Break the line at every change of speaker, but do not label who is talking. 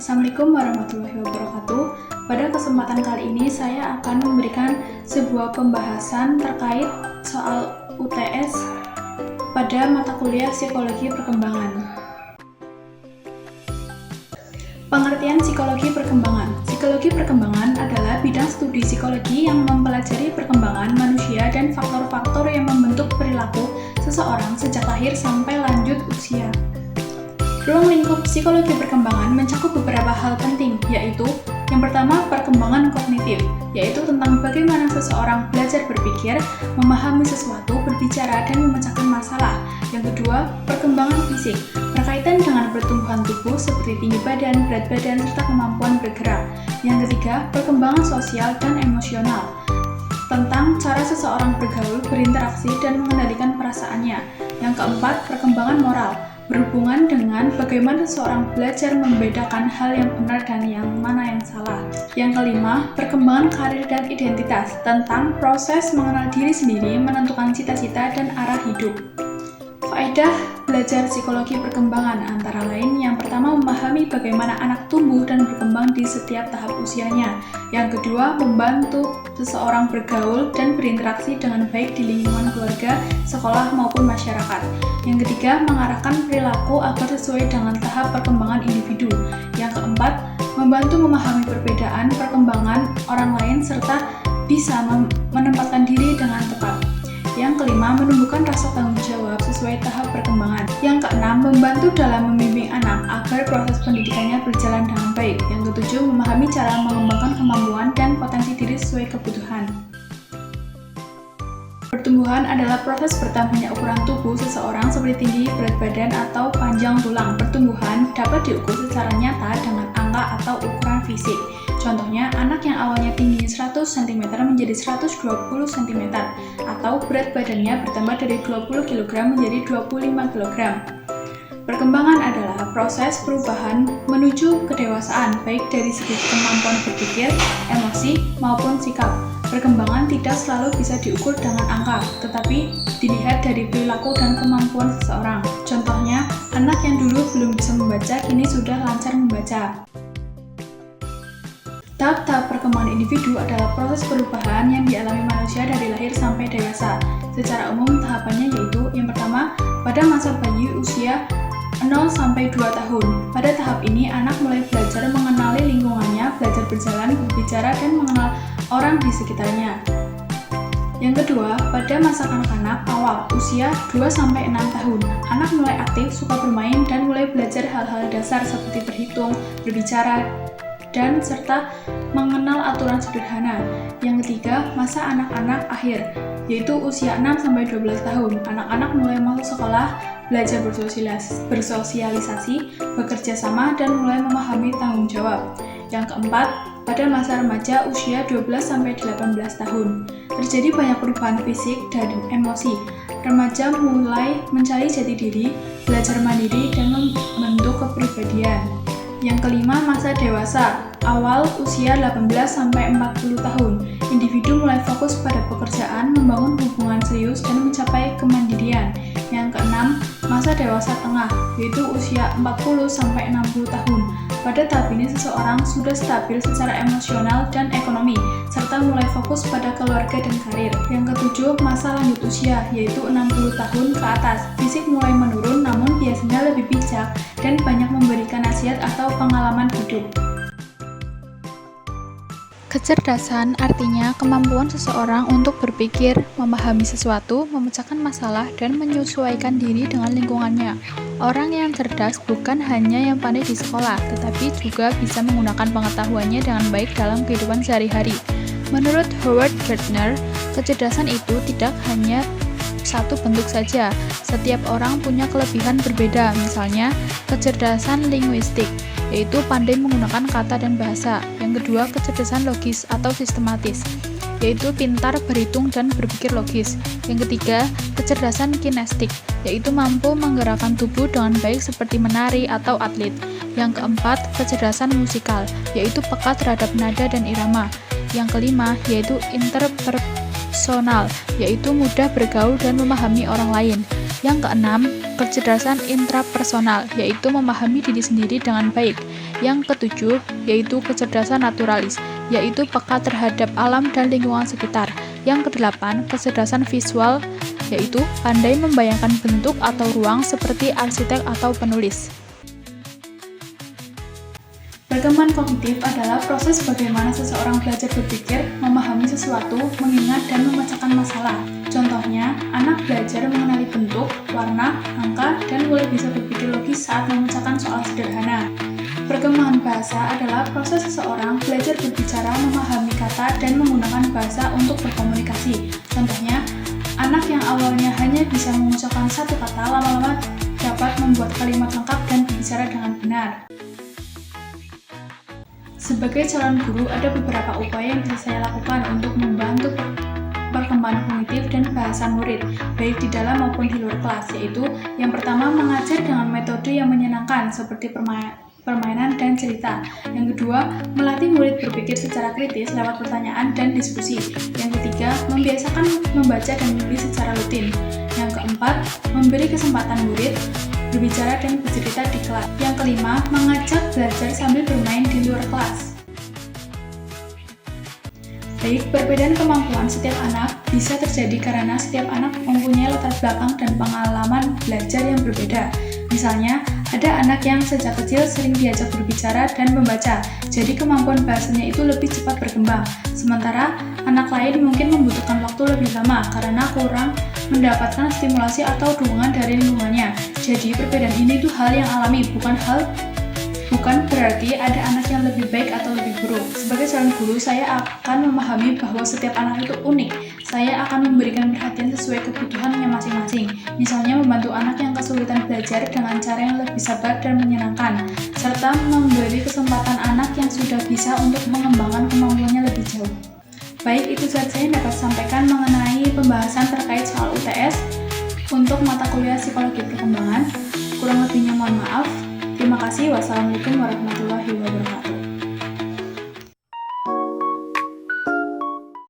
Assalamualaikum warahmatullahi wabarakatuh. Pada kesempatan kali ini saya akan memberikan sebuah pembahasan terkait soal UTS pada mata kuliah Psikologi Perkembangan. Pengertian psikologi perkembangan. Psikologi perkembangan adalah bidang studi psikologi yang mempelajari perkembangan manusia dan faktor-faktor yang membentuk perilaku seseorang sejak lahir sampai lanjut usia. Ruang lingkup psikologi perkembangan mencakup beberapa hal penting, yaitu yang pertama, perkembangan kognitif, yaitu tentang bagaimana seseorang belajar berpikir, memahami sesuatu, berbicara, dan memecahkan masalah. Yang kedua, perkembangan fisik, berkaitan dengan pertumbuhan tubuh seperti tinggi badan, berat badan, serta kemampuan bergerak. Yang ketiga, perkembangan sosial dan emosional, tentang cara seseorang bergaul, berinteraksi, dan mengendalikan perasaannya. Yang keempat, perkembangan moral, berhubungan dengan bagaimana seseorang belajar membedakan hal yang benar dan yang mana yang salah. Yang kelima, perkembangan karir dan identitas, tentang proses mengenal diri sendiri, menentukan cita-cita dan arah hidup. Faedah belajar psikologi perkembangan antara lain, yang pertama, memahami bagaimana anak tumbuh dan berkembang di setiap tahap usianya. Yang kedua, membantu seseorang bergaul dan berinteraksi dengan baik di lingkungan keluarga, sekolah, maupun masyarakat. Yang ketiga, mengarahkan perilaku agar sesuai dengan tahap perkembangan individu. Yang keempat, membantu memahami perbedaan perkembangan orang lain serta bisa menempatkan diri dengan tepat. Yang kelima, menumbuhkan rasa tanggung jawab sesuai tahap perkembangan. Yang keenam, membantu dalam membimbing anak agar proses pendidikannya berjalan dengan baik. Yang ketujuh, memahami cara mengembangkan kemampuan dan potensi diri sesuai kebutuhan. Pertumbuhan adalah proses bertambahnya ukuran tubuh seseorang seperti tinggi, berat badan, atau panjang tulang. Pertumbuhan dapat diukur secara nyata dengan angka atau ukuran fisik. Contohnya, anak yang awalnya tingginya 100 cm menjadi 120 cm, atau berat badannya bertambah dari 20 kg menjadi 25 kg. Perkembangan adalah proses perubahan menuju kedewasaan, baik dari segi kemampuan berpikir, emosi, maupun sikap. Perkembangan tidak selalu bisa diukur dengan angka, tetapi dilihat dari perilaku dan kemampuan seseorang. Contohnya, anak yang dulu belum bisa membaca, kini sudah lancar membaca. Tahap-tahap perkembangan individu adalah proses perubahan yang dialami manusia dari lahir sampai dewasa. Secara umum, tahapannya yaitu yang pertama, pada masa bayi usia 0-2 tahun. Pada tahap ini, anak mulai belajar mengenali lingkungannya, belajar berjalan, berbicara, dan mengenal orang di sekitarnya. Yang kedua, pada masa kanak-kanak awal, usia 2-6 tahun, anak mulai aktif, suka bermain, dan mulai belajar hal-hal dasar seperti berhitung, berbicara, dan serta mengenal aturan sederhana. Yang ketiga, masa anak-anak akhir, yaitu usia 6-12 tahun. Anak-anak mulai masuk sekolah, belajar bersosialisasi, bekerja sama, dan mulai memahami tanggung jawab. Yang keempat, pada masa remaja usia 12-18 tahun. Terjadi banyak perubahan fisik dan emosi. Remaja mulai mencari jati diri, belajar mandiri, dan membentuk kepribadian. Yang kelima, masa dewasa, awal usia 18-40 tahun. Individu mulai fokus pada pekerjaan, membangun hubungan serius, dan mencapai kemandirian. Yang keenam, masa dewasa tengah, yaitu usia 40-60 tahun. Pada tahap ini, seseorang sudah stabil secara emosional dan ekonomi, serta mulai fokus pada keluarga dan karir. Yang ketujuh, masa lanjut usia, yaitu 60 tahun ke atas. Fisik mulai menurun, namun biasanya lebih bijak dan banyak memberikan nasihat atau pengalaman hidup. Kecerdasan artinya kemampuan seseorang untuk berpikir, memahami sesuatu, memecahkan masalah, dan menyesuaikan diri dengan lingkungannya. Orang yang cerdas bukan hanya yang pandai di sekolah, tetapi juga bisa menggunakan pengetahuannya dengan baik dalam kehidupan sehari-hari. Menurut Howard Gardner, kecerdasan itu tidak hanya satu bentuk saja. Setiap orang punya kelebihan berbeda, misalnya kecerdasan linguistik, yaitu pandai menggunakan kata dan bahasa. Yang kedua, kecerdasan logis atau sistematis, yaitu pintar berhitung dan berpikir logis. Yang ketiga, kecerdasan kinestik, yaitu mampu menggerakkan tubuh dengan baik seperti menari atau atlet. Yang keempat, kecerdasan musikal, yaitu peka terhadap nada dan irama. Yang kelima, yaitu interpersonal, yaitu mudah bergaul dan memahami orang lain. Yang keenam, kecerdasan intrapersonal, yaitu memahami diri sendiri dengan baik. Yang ketujuh, yaitu kecerdasan naturalis, yaitu peka terhadap alam dan lingkungan sekitar. Yang kedelapan, kecerdasan visual, yaitu pandai membayangkan bentuk atau ruang seperti arsitek atau penulis. Perkembangan kognitif adalah proses bagaimana seseorang belajar berpikir, memahami sesuatu, mengingat, dan memecahkan masalah. Contohnya, anak belajar mengenali bentuk, warna, angka, dan mulai bisa berpikir logis saat memecahkan soal sederhana. Perkembangan bahasa adalah proses seseorang belajar berbicara, memahami kata, dan menggunakan bahasa untuk berkomunikasi. Contohnya, anak yang awalnya hanya bisa mengucapkan satu kata, lama-lama dapat membuat kalimat lengkap dan berbicara dengan benar. Sebagai calon guru, ada beberapa upaya yang bisa saya lakukan untuk membantu perkembangan kognitif dan bahasa murid, baik di dalam maupun di luar kelas, yaitu yang pertama, mengajar dengan metode yang menyenangkan, seperti permainan dan cerita. Yang kedua, melatih murid berpikir secara kritis lewat pertanyaan dan diskusi. Yang ketiga, membiasakan membaca dan menulis secara rutin. Yang keempat, memberi kesempatan murid berbicara dan bercerita di kelas. Yang kelima, mengajak belajar sambil bermain di luar kelas. Baik, perbedaan kemampuan setiap anak bisa terjadi karena setiap anak mempunyai latar belakang dan pengalaman belajar yang berbeda. Misalnya, ada anak yang sejak kecil sering diajak berbicara dan membaca, jadi kemampuan bahasanya itu lebih cepat berkembang. Sementara, anak lain mungkin membutuhkan waktu lebih lama karena kurang mendapatkan stimulasi atau dukungan dari lingkungannya. Jadi, perbedaan ini tuh hal yang alami, bukan berarti ada anak yang lebih baik atau lebih buruk. Sebagai calon guru, saya akan memahami bahwa setiap anak itu unik. Saya akan memberikan perhatian sesuai kebutuhannya masing-masing. Misalnya membantu anak yang kesulitan belajar dengan cara yang lebih sabar dan menyenangkan, serta memberi kesempatan anak yang sudah bisa untuk mengembangkan kemampuannya lebih jauh. Baik, itu saja yang dapat sampaikan mengenai pembahasan terkait soal UTS untuk mata kuliah psikologi perkembangan. Kurang lebihnya mohon maaf. Terima kasih. Wassalamualaikum warahmatullahi wabarakatuh.